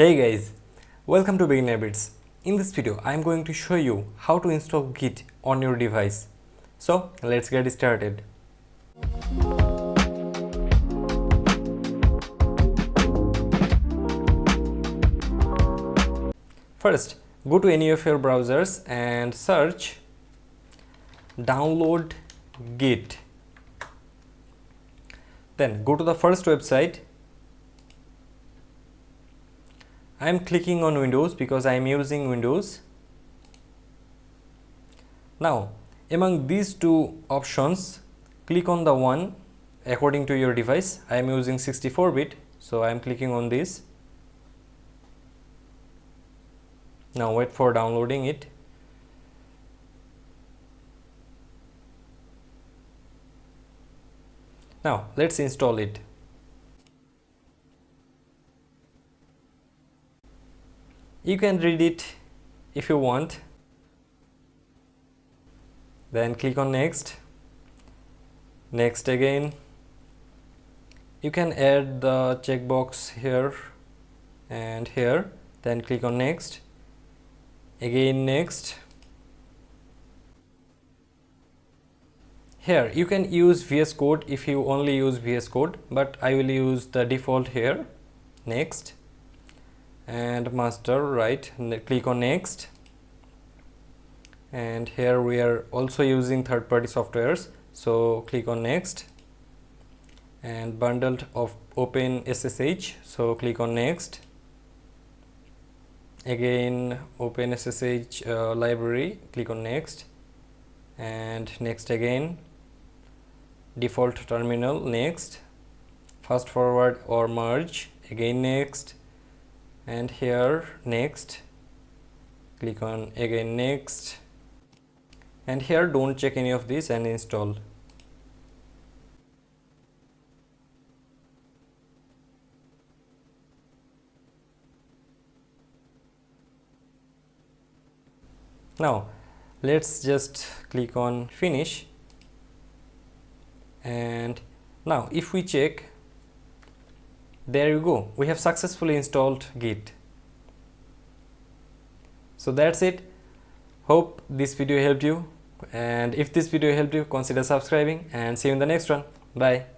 Hey guys, welcome to Beginner Bits. In this video, I am going to show you how to install Git on your device. So let's get started. First, go to any of your browsers and search download Git. Then go to the first website. I am clicking on Windows because I am using Windows. Now, among these two options, click on the one according to your device. I am using 64-bit, so I am clicking on this. Now wait for downloading it. Now let's install it. You can read it if you want. Then click on next. Next again. You can add the checkbox here and here. Then click on next. Again next. Here you can use VS Code if you only use VS Code, but I will use the default here. Next. And master, right, click on next. And here we are also using third-party softwares, so click on next. And bundled of open SSH, so click on next. Again open SSH library, click on next. And next again. Default terminal, next. Fast forward or merge, again next. And here next, click on again next. And here don't check any of this and install. Now let's just click on finish. And now if we check, there you go, we have successfully installed Git. So that's it. Hope this video helped you, and if this video helped you, consider subscribing, and see you in the next one. Bye.